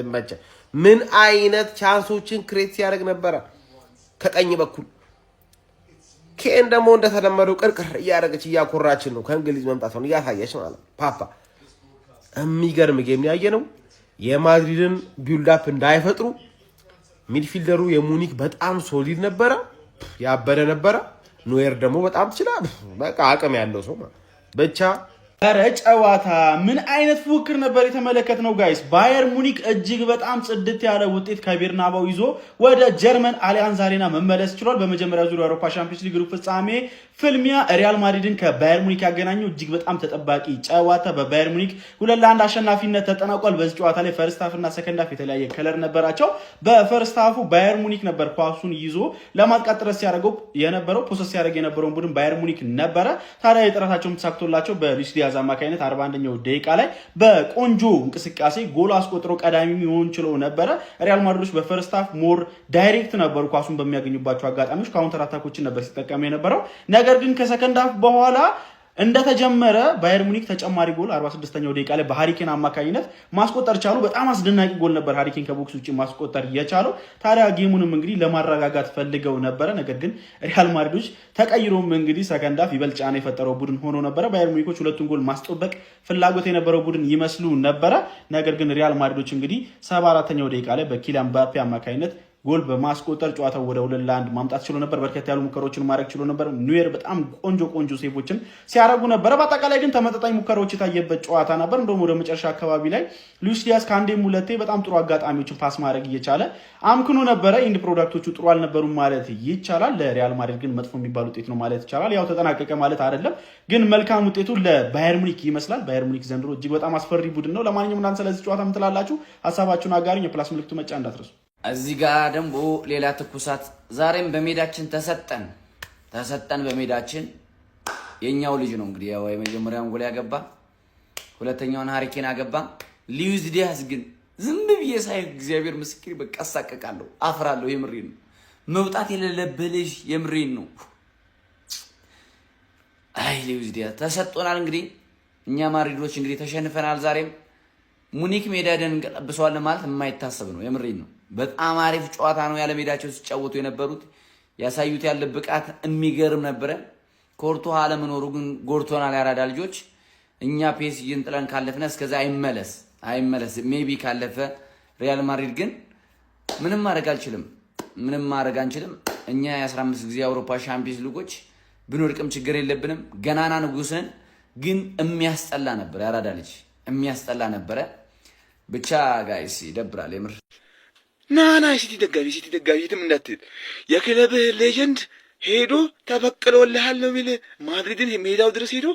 S11: ምን አይነት ቻንሶችን ክሬት ሲያደርግ ነበረ ከቀኝ በኩል። ኬን ደግሞ እንደተለመደው ቅርቅር እያደረገች እያኮራችን ነው። ከእንግሊዝ መምጣቷን እያሳየች ማለት ፓፓ የሚገርም ጌም ያየነው። የማድሪድን ቢልድ አፕ እንዳይፈጥሩ ሚድፊልደሩ የሙኒክ በጣም ሶሊድ ነበረ፣ ያበደ ነበረ። ኖየር ደግሞ በጣም ይችላል። በቃ አቅም ያለው ሰው ብቻ።
S16: ኧረ ጨዋታ ምን አይነት ፉክክር ነበር የተመለከትነው ጋይስ። ባየር ሙኒክ እጅግ በጣም ጽድት ያለ ውጤት ከቤርናባው ይዞ ወደ ጀርመን አሊያንዝ አሬና መመለስ ችሏል። በመጀመሪያ ዙር የአውሮፓ ሻምፒዮንስ ሊግ ሩብ ፍጻሜ ፍልሚያ ሪያል ማድሪድን ከባየር ሙኒክ ያገናኘው እጅግ በጣም ተጠባቂ ጨዋታ በባየር ሙኒክ 2-1 አሸናፊነት ተጠናቋል። በዚህ ጨዋታ ላይ ፈርስት ሃፍ እና ሰከንድ ሃፍ የተለያየ ከለር ነበራቸው። በፈርስት ሃፉ ባየር ሙኒክ ነበር ኳሱን ይዞ ለማጥቃት ጥረት ሲያደርገው የነበረው፣ ፖሰስ ሲያደርግ የነበረውን ቡድን ባየር ሙኒክ ነበረ። ታዲያ የጥረታቸውም ተሳክቶላቸው በሉዊስ ዲያዝ አማካኝነት 41ኛው ደቂቃ ላይ በቆንጆ እንቅስቃሴ ጎል አስቆጥሮ ቀዳሚ ሊሆን ችሎ ነበረ። ሪያል ማድሪዶች በፈርስት ሃፍ ሞር ዳይሬክት ነበሩ ኳሱን በሚያገኙባቸው አጋጣሚዎች፣ ካውንተር አታኮችን ነበር ሲጠቀሙ የነበረው። ነገር ግን ከሰከንድ ሃፍ በኋላ እንደተጀመረ ባየር ሙኒክ ተጨማሪ ጎል 46ኛው ደቂቃ ላይ በሃሪኬን አማካኝነት ማስቆጠር ቻሉ። በጣም አስደናቂ ጎል ነበር ሃሪኬን ከቦክስ ውጪ ማስቆጠር የቻለው። ታዲያ ጌሙንም እንግዲህ ለማረጋጋት ፈልገው ነበረ። ነገር ግን ሪያል ማድሪዶች ተቀይሮም እንግዲህ ሰከንድ ሃፍ ይበልጥ ጫና የፈጠረው ቡድን ሆኖ ነበረ። ባየር ሙኒኮች ሁለቱን ጎል ማስጠበቅ ፍላጎት የነበረው ቡድን ይመስሉ ነበረ። ነገር ግን ሪያል ማድሪዶች እንግዲህ 74ኛው ደቂቃ ላይ በኪሊያን ምባፔ አማካኝነት ጎል በማስቆጠር ጨዋታው ወደ 2-1 ማምጣት ችሎ ነበር። በርከት ያሉ ሙከራዎችን ማድረግ ችሎ ነበር። ኑዌር በጣም ቆንጆ ሴቮችን ሲያደርጉ ነበር። በአጠቃላይ ግን ተመጣጣኝ ሙከራዎች የታየበት ጨዋታ ነበር። እንደውም ወደ መጨረሻ አካባቢ ላይ ሉዊስ ዲያዝ ከአንዴም ሁለቴ በጣም ጥሩ አጋጣሚዎችን ፓስ ማድረግ እየቻለ አምክኖ ነበረ። ኢንድ ፕሮዳክቶቹ ጥሩ አልነበሩም ማለት ይቻላል። ለሪያል ማድሪድ ግን መጥፎ የሚባል ውጤት ነው ማለት ይቻላል። ያው ተጠናቀቀ ማለት አይደለም፣ ግን መልካም ውጤቱ ለባየር ሙኒክ ይመስላል። ባየር ሙኒክ ዘንድሮ እጅግ በጣም አስፈሪ ቡድን ነው። ለማንኛውም እናንተ ስለዚህ ጨዋታ ምን ትላላችሁ? ሀሳባችሁን አጋሩኝ። የፕላስ ምልክቱ መጫ እንዳትረሱ።
S17: እዚህ ጋር ደግሞ ሌላ ትኩሳት ዛሬም በሜዳችን ተሰጠን በሜዳችን የኛው ልጅ ነው እንግዲህ ያው የመጀመሪያውን ጎል ያገባ፣ ሁለተኛውን ሃሪኬን አገባ። ሉዊስ ዲያዝ ግን ዝም ብዬ ሳይ እግዚአብሔር ምስክር በቃ አሳቀቃለሁ፣ አፍራለሁ። የምሬን ነው። መውጣት የሌለበት ልጅ የምሬን ነው። አይ ሉዊስ ዲያዝ ተሰጥቶናል። እንግዲህ እኛ ማድሪዶች እንግዲህ ተሸንፈናል። ዛሬም ሙኒክ ሜዳ ሄደን እንቀለብሰዋለን ማለት የማይታሰብ ነው። የምሬን ነው። በጣም አሪፍ ጨዋታ ነው ያለ ሜዳቸው ሲጫወቱ የነበሩት። ያሳዩት ያለ ብቃት የሚገርም ነበረ። ኮርቶ አለመኖሩ ግን ጎርቶናል። ያራዳ ልጆች እኛ ፒኤስጂን ጥለን ካለፍነ እስከዛ አይመለስ ሜቢ ካለፈ ሪያል ማድሪድ ግን ምንም ማድረግ አንችልም። እኛ የ15 ጊዜ የአውሮፓ ሻምፒዮንስ ሊጎች ብንወድቅም ችግር የለብንም። ገናና ንጉስ ነን። ግን የሚያስጠላ ነበር። ያራዳ ልጅ የሚያስጠላ ነበረ። ብቻ ጋይስ ይደብራል የምር።
S14: ናና ሲቲ ደጋፊ የትም እንዳትሄድ የክለብህ ሌጀንድ ሄዶ ተበቅሎልሃል ነው የሚል ማድሪድን ሜዳው ድረስ ሄዶ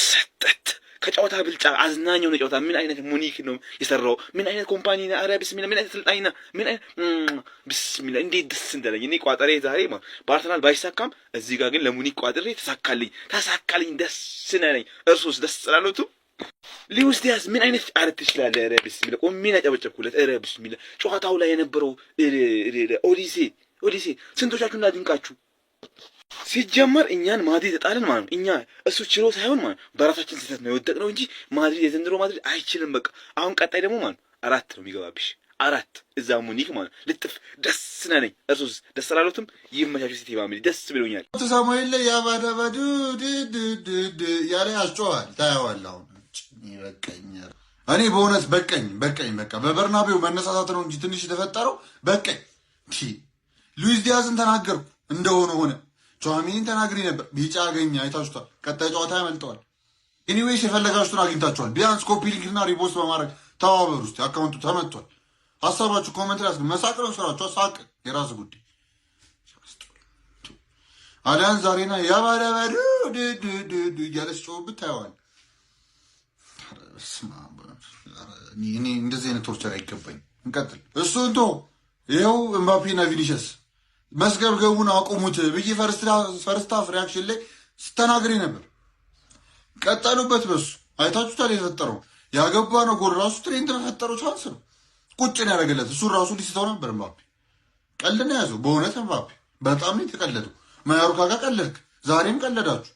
S14: ሰጠት ከጨዋታ ብልጫ አዝናኝ የሆነ ጨዋታ። ምን አይነት ሙኒክ ነው የሰራው? ምን አይነት ኮምፓኒ ነው? ኧረ ብስሚላ ምን አይነት ስልጣኝ ነው? ምን አይነት ብስሚላ እንዴት ደስ እንደለኝ እኔ ቋጠሬ ዛሬ በአርሰናል ባይሳካም እዚህ ጋር ግን ለሙኒክ ቋጠሬ ተሳካልኝ ደስ ነኝ። እርሱስ ደስ ስላሉት ሉዊስ ዲያዝ ምን አይነት አረት ትችላለህ? ኧረ ብስሚላ ቆሜ ያጨበጨብኩለት። ኧረ ብስሚላ ጨዋታው ላይ የነበረው ኦዲሴ ስንቶቻችሁ እናድንቃችሁ። ሲጀመር እኛን ማድሪድ ተጣልን ማለት ነው። እኛ እሱ ችሎ ሳይሆን ማለት በራሳችን ስህተት ነው የወደቅነው እንጂ ማድሪድ የዘንድሮ ማድሪድ አይችልም። በቃ አሁን ቀጣይ ደግሞ ማለት 4 ነው የሚገባብሽ፣ 4 እዛ ሙኒክ ማለት ልጥፍ ደስ ነኝ። እርሱስ ደስ አላሉትም? ይመቻቹ። ሲቲ ፋሚሊ ደስ ብሎኛል።
S18: ሳሙኤል ላይ ያባዳባዱ ያለ ያስጨዋል ታያዋለህ። አሁን ይበቃኛል። እኔ በእውነት በቃኝ። በቃ በበርናቤው መነሳሳት ነው እንጂ ትንሽ የተፈጠረው በቃኝ። ሉዊስ ዲያዝን ተናገርኩ እንደሆነ ሆነ። ቹዋሜኒን ተናግሬ ነበር። ቢጫ አገኘ አይታችኋል። ቀጣይ ጨዋታ ያመልጠዋል። ኤኒዌይስ የፈለጋችሁትን አግኝታችኋል። ቢያንስ ኮፒ ሊንክና ሪፖስት በማድረግ ተባበሩ። ውስጥ አካውንቱ ተመቷል። ሀሳባችሁ ኮመንት ላይ መሳቅ ነው ስራችሁ። ሳቅ የራስ ጉዳይ። አሊያን ዛሬና ያባዳባዱ እያለች ጮህብት ታየዋል። እኔ እንደዚህ አይነት ቶርቸር አይገባኝ። እንቀጥል። እሱ እንቶ ይኸው ኤምባፔና ቪኒሽስ መስገብገቡን አቁሙት ብዬ ፈርስት ሃፍ ሪያክሽን ላይ ስተናግሬ ነበር። ቀጠሉበት። በሱ አይታችሁታል። የተፈጠረው ያገባ ነው ጎል ራሱ ትሬንት በፈጠረው ቻንስ ነው ቁጭ ነው ያደረገለት። እሱን ራሱ ሊስተው ነበር። ኤምባፔ ቀልድ ነው ያዘው። በእውነት ኤምባፔ በጣም ነው የተቀለደው። ማዮርካ ጋር ቀለድክ፣ ዛሬም ቀለዳችሁ።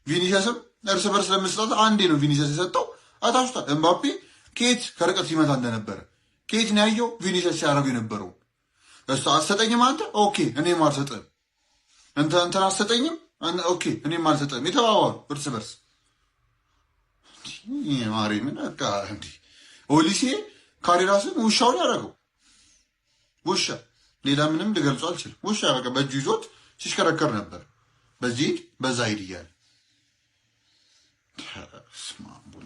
S18: ቪኒሽስም እርስ በርስ ለመስጠት አንዴ ነው ቪኒሽስ የሰጠው። አይታችሁታል። ኤምባፔ ኬት ከርቀት ሲመታ እንደነበረ ኬት ነው ያየው። ቪኒሽስ ሲያደርጉ የነበረው እሱ አትሰጠኝም አንተ ኦኬ፣ እኔም አልሰጠህም፣ እንትን አትሰጠኝም ኦኬ፣ እኔም አልሰጠህም የተባባሉ እርስ በርስ ማሪ ምን በቃ እንዲህ ኦሊሴ ካሪራስን ውሻውን ያደረገው ውሻ፣ ሌላ ምንም ልገልጾ አልችልም። ውሻ በቃ በእጁ ይዞት ሲሽከረከር ነበር። በዚህ ሂድ በዛ ሂድ እያለ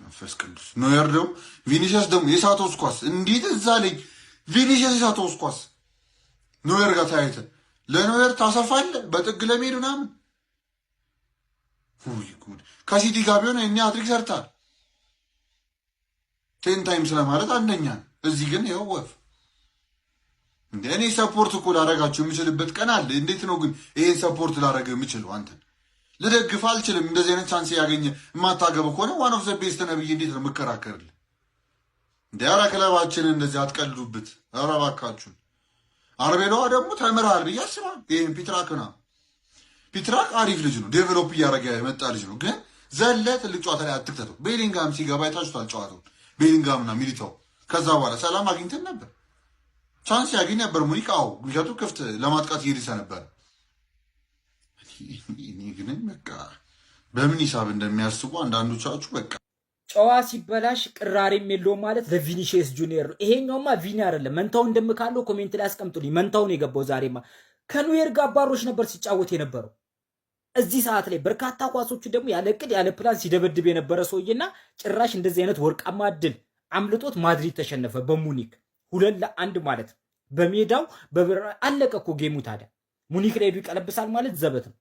S18: መንፈስ ቅዱስ ኖየር ደግሞ ቪኒሽስ ደግሞ የሳተውስ ኳስ እንዴት እዛ ላይ ቪኒሽስ የሳተውስ ኳስ ኖየር ጋር ታያይተ ለኖየር ታሰፋለህ በጥግ ለመሄድ ምናምን። ውይ ጉድ! ከሲቲ ጋር ቢሆን እኔ አትሪክ ሰርታል 10 ታይምስ ለማለት አንደኛ። እዚህ ግን ይኸው ወፍ እንደ እኔ ሰፖርት እኮ ላደርጋችሁ የምችልበት ቀን አለ። እንዴት ነው ግን ይሄን ሰፖርት ላደርግ የምችለው? አንተን ልደግፍ አልችልም። እንደዚህ አይነት ቻንስ ያገኘ የማታገበው ከሆነ ዋን ኦፍ ዘ ቤስት ነብይ እንዴት ነው የምከራከርልህ? እንደ ኧረ ክለባችንን እንደዚህ አትቀልዱበት። ኧረ እባካችሁን። አርቤሎዋ ደግሞ ተምረሃል ብዬ አስባለሁ። ይሄን ፒትራክና ፒትራክ አሪፍ ልጅ ነው፣ ዴቨሎፕ እያደረገ የመጣ ልጅ ነው። ግን ዘለ ትልቅ ጨዋታ ላይ አትክተተው። ቤሊንጋም ሲገባ አይታችሁታል ጨዋታው፣ ቤሊንጋምና ሚሊታው። ከዛ በኋላ ሰላም አግኝተን ነበር፣ ቻንስ ያገኝ ነበር ሙኒክ። አዎ ምክንያቱ ክፍት ለማጥቃት እየሄደ ነበር። እኔ ግን በቃ በምን ሂሳብ እንደሚያስቡ አንዳንዶቻችሁ በቃ
S19: ጨዋ ሲበላሽ ቅራሬም የለውም ማለት ለቪኒሺየስ ጁኒየር ነው። ይሄኛውማ ቪኒ አይደለም። መንታው እንደምካለው ኮሜንት ላይ አስቀምጡልኝ። መንታውን የገባው ዛሬማ ከኑዌር ጋር ባሮች ነበር ሲጫወት የነበረው። እዚህ ሰዓት ላይ በርካታ ኳሶቹ ደግሞ ያለ እቅድ ያለ ፕላን ሲደበድብ የነበረ ሰውዬና ጭራሽ እንደዚህ አይነት ወርቃማ እድል አምልጦት ማድሪድ ተሸነፈ በሙኒክ 2-1 ማለት በሜዳው አለቀ እኮ ጌሙ። ታዲያ ሙኒክ ላይ ሄዱ ይቀለብሳል ማለት ዘበት ነው።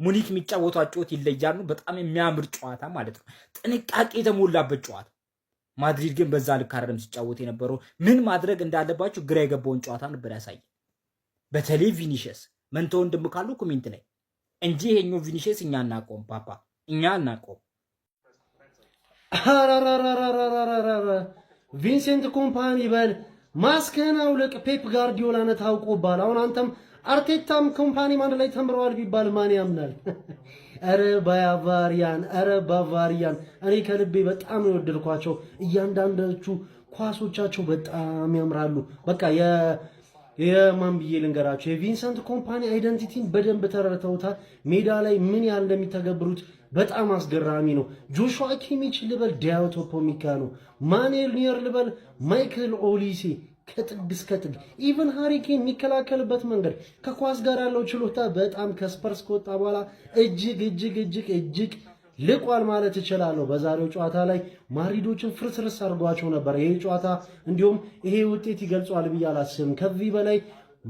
S19: ሙኒክ የሚጫወቱ አጨዋወት ይለያሉ። በጣም የሚያምር ጨዋታ ማለት ነው፣ ጥንቃቄ የተሞላበት ጨዋታ። ማድሪድ ግን በዛ ልክ አይደለም ሲጫወት የነበረው። ምን ማድረግ እንዳለባችሁ ግራ የገባውን ጨዋታ ነበር ያሳየ። በተለይ ቪኒሺየስ መንተው እንደምካሉ ኮሜንት ላይ እንጂ ይሄኛው ቪኒሺየስ እኛ እናቆም ፓፓ፣ እኛ እናቆም።
S13: ቪንሴንት ኮምፓኒ በል ማስከን አውልቅ። ፔፕ ጋርዲዮላን ታውቆባል። አሁን አንተም አርቴታም ኮምፓኒም አንድ ላይ ተምረዋል ቢባል ማን ያምናል? ኧረ ባቫሪያን፣ ኧረ ባቫሪያን እኔ ከልቤ በጣም ነው የወደድኳቸው። እያንዳንዳቹ ኳሶቻቸው በጣም ያምራሉ። በቃ የማን ብዬ ልንገራቸው፣ የቪንሰንት ኮምፓኒ አይደንቲቲን በደንብ ተረድተውታል። ሜዳ ላይ ምን ያህል እንደሚተገብሩት በጣም አስገራሚ ነው። ጆሹዋ ኪሚች ልበል፣ ዳዮቶ ፖሚካኖ፣ ማኑኤል ኒየር ልበል፣ ማይክል ኦሊሴ ከጥግ እስከ ጥግ፣ ኢቨን ሃሪኬን የሚከላከልበት መንገድ፣ ከኳስ ጋር ያለው ችሎታ በጣም ከስፐርስ ከወጣ በኋላ እጅግ ልቋል ማለት እችላለሁ። በዛሬው ጨዋታ ላይ ማድሪዶችን ፍርስርስ አድርጓቸው ነበር። ይሄ ጨዋታ እንዲሁም ይሄ ውጤት ይገልጿል ብዬ አላስብም። ከዚህ በላይ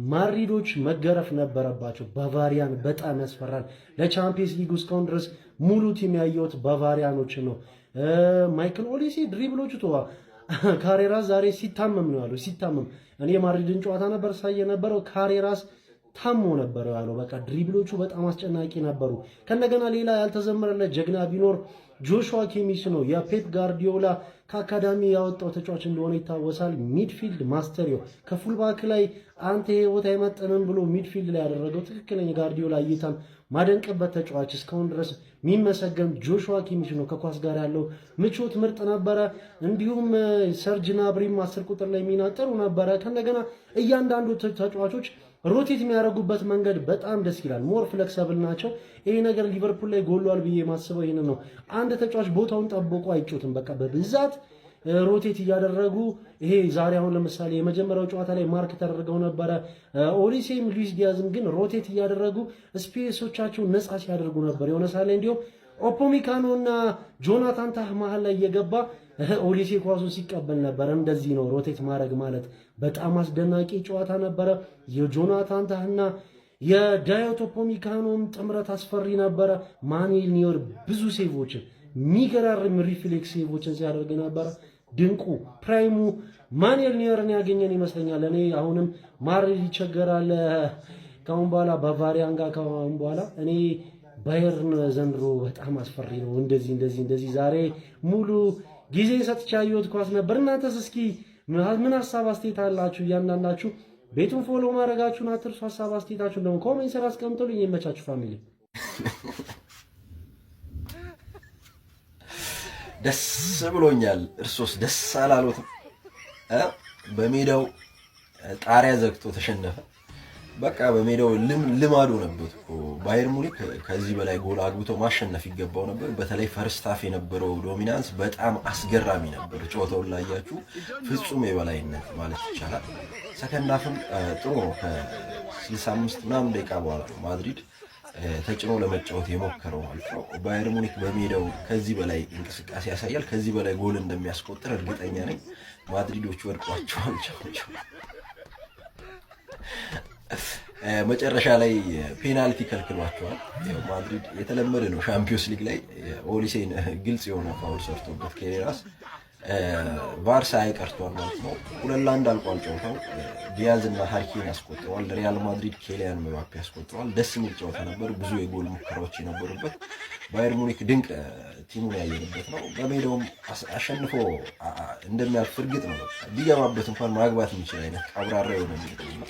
S13: ማድሪዶች መገረፍ ነበረባቸው። ባቫሪያን በጣም ያስፈራል። ለቻምፒየንስ ሊግ እስካሁን ድረስ ሙሉ ቲም ያየሁት ባቫሪያኖችን ነው። ማይክል ኦሊሴ ድሪብሎቹ ተዋ። ካሬራስ ዛሬ ሲታመም ነው ያለው። ሲታመም እኔ የማድሪድን ጨዋታ ነበር ሳየ ነበረው። ካሬራስ ታሞ ነበር ያለው። በቃ ድሪብሎቹ በጣም አስጨናቂ ነበሩ። ከነገና ሌላ ያልተዘመረለት ጀግና ቢኖር ጆሹዋ ኪሚች ነው። የፔፕ ጋርዲዮላ ከአካዳሚ ያወጣው ተጫዋች እንደሆነ ይታወሳል። ሚድፊልድ ማስተሪዮ ከፉልባክ ላይ አንተ ይሄ ቦታ አይመጥንም ብሎ ሚድፊልድ ላይ ያደረገው ትክክለኛ ጋርዲዮላ እይታን ማደንቅበት ተጫዋች እስካሁን ድረስ የሚመሰገን ጆሹዋ ኪሚች ነው። ከኳስ ጋር ያለው ምቾት ምርጥ ነበረ። እንዲሁም ሰርጅ ናብሪም 10 ቁጥር ላይ ሚና ጥሩ ነበረ። ከነገና እያንዳንዱ ተጫዋቾች ሮቴት የሚያደርጉበት መንገድ በጣም ደስ ይላል። ሞር ፍሌክሰብል ናቸው። ይሄ ነገር ሊቨርፑል ላይ ጎሏል ብዬ ማስበው ይሄን ነው። አንድ ተጫዋች ቦታውን ጠብቆ አይጮትም። በቃ በብዛት ሮቴት እያደረጉ ይሄ ዛሬ አሁን ለምሳሌ የመጀመሪያው ጨዋታ ላይ ማርክ ተደርገው ነበረ። ኦሊሴም ሉዊስ ዲያዝም ግን ሮቴት እያደረጉ ስፔሶቻቸው ነፃ ሲያደርጉ ነበር። የሆነ ሳለ እንዲሁም
S20: ኦፖሚካኖና ጆናታን ታህ መሀል ላይ እየገባ ኦሊሴ ኳሱን ሲቀበል ነበር። እንደዚህ ነው ሮቴት ማድረግ ማለት። በጣም አስደናቂ ጨዋታ ነበረ። የጆናታን ታህና የዳዮት ኦፖሚካኖም ጥምረት አስፈሪ ነበረ። ማኑኤል ኒውየር ብዙ ሴቮችን የሚገራርም ሪፍሌክስ ሴቮችን ሲያደርግ ነበረ። ድንቁ ፕራይሙ ማኑኤል ኒውየርን ያገኘን ይመስለኛል። እኔ አሁንም ማድሪድ ይቸገራል ካሁን በኋላ ባቫሪያን ጋር ካሁን በኋላ እኔ ባየርን ዘንድሮ በጣም አስፈሪ ነው። እንደዚህ ዛሬ ሙሉ ጊዜ ሰጥቼ ያየሁት ኳስ ነበር። እናንተስ እስኪ ምን ሀሳብ አስተያየት አላችሁ? እያንዳንዳችሁ ቤቱን ፎሎ ማድረጋችሁን አትርሱ። ሀሳብ አስተያየታችሁን ደግሞ ኮሜንት ስራ አስቀምጡልኝ። የመቻችሁ ፋሚሊ።
S21: ደስ ብሎኛል። እርሶስ ደስ አላሉትም? በሜዳው ጣሪያ ዘግቶ ተሸነፈ። በቃ በሜዳው ልማዱ ነበር እኮ ባየር ሙኒክ ከዚህ በላይ ጎል አግብቶ ማሸነፍ ይገባው ነበር። በተለይ ፈርስት ሃፍ የነበረው ዶሚናንስ በጣም አስገራሚ ነበር። ጨዋታውን ላያችሁ ፍጹም የበላይነት ማለት ይቻላል። ሰከንድ ሃፍም ጥሩ ነው። ከ65 ምናምን ደቂቃ በኋላ ነው ማድሪድ ተጭኖ ለመጫወት የሞከረው ማለት ነው። ባየር ሙኒክ በሜዳው ከዚህ በላይ እንቅስቃሴ ያሳያል። ከዚህ በላይ ጎል እንደሚያስቆጥር እርግጠኛ ነኝ። ማድሪዶች ወድቋቸዋል። መጨረሻ ላይ ፔናልቲ ከልክሏቸዋል። ያው ማድሪድ የተለመደ ነው ሻምፒዮንስ ሊግ ላይ ኦሊሴን ግልጽ የሆነ ፋውል ሰርቶበት ኬሬራስ ቫርሳ አይቀርቷል ማለት ነው። 2-1 አልቋል ጨዋታው። ዲያዝ እና ሃሪኬን ያስቆጥረዋል። ሪያል ማድሪድ ኬሊያን ምባፔ ያስቆጥረዋል። ደስ የሚል ጨዋታ ነበር። ብዙ የጎል ሙከራዎች የነበሩበት ባየር ሙኒክ ድንቅ ቲሙን ያየንበት ነው። በሜዳውም አሸንፎ እንደሚያልፍ እርግጥ ነው። ቢገባበት እንኳን ማግባት የሚችል አይነት ቀብራራ የሆነ ነው።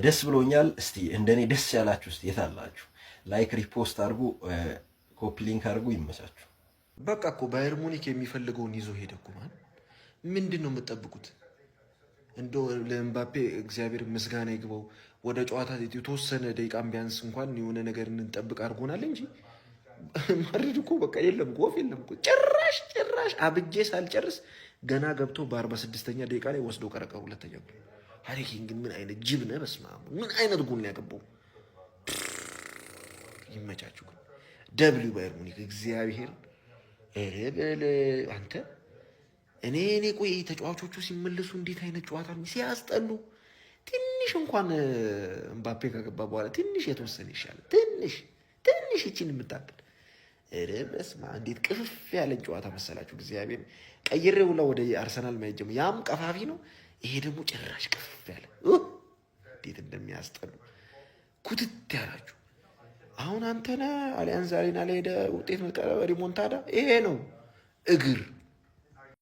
S21: ደስ ብሎኛል። እስቲ እንደኔ ደስ ያላችሁ እስቲ የት አላችሁ? ላይክ ሪፖስት አድርጉ፣ ኮፒ ሊንክ አድርጉ። ይመቻችሁ።
S14: በቃ እኮ ባየር ሙኒክ የሚፈልገውን ይዞ ሄደ እኮ። ማን ምንድን ነው የምትጠብቁት? እንደው ለኤምባፔ እግዚአብሔር ምስጋና ይግባው ወደ ጨዋታ የተወሰነ ደቂቃም ቢያንስ እንኳን የሆነ ነገር እንጠብቅ አድርጎናል እንጂ ማድሪድ እኮ በቃ የለም ጎፍ የለም እኮ ጭራሽ አብጄ ሳልጨርስ ገና ገብቶ በ46ኛ ደቂቃ ላይ ወስዶ ቀረቀ ሁለተኛ ጎል። ሃሪኬን ግን ምን አይነት ጅብ ነህ! በስመ አብ ምን አይነት ጎል ነው ያገባው! ይመቻችሁ ግን ደብሊው ባየር ሙኒክ እግዚአብሔር አንተ እኔ ቆይ ተጫዋቾቹ ሲመለሱ እንዴት አይነት ጨዋታ ነው ሲያስጠሉ! ትንሽ እንኳን ኤምባፔ ከገባ በኋላ ትንሽ የተወሰነ ይሻላል። ትንሽ እቺን የምታክል በስመ አብ እንዴት ቅፍፍ ያለን ጨዋታ መሰላችሁ! እግዚአብሔር ቀይሬው ሁላ ወደ አርሰናል ማየት ጀመርኩ። ያም ቀፋፊ ነው፣ ይሄ ደግሞ ጭራሽ ቅፍፍ ያለ እንዴት እንደሚያስጠሉ ኩትት ያላችሁ። አሁን አንተና አሊያንዝ አሬና ላይ ሄደ ውጤት መቀበል ሪሞንታዳ ይሄ ነው እግር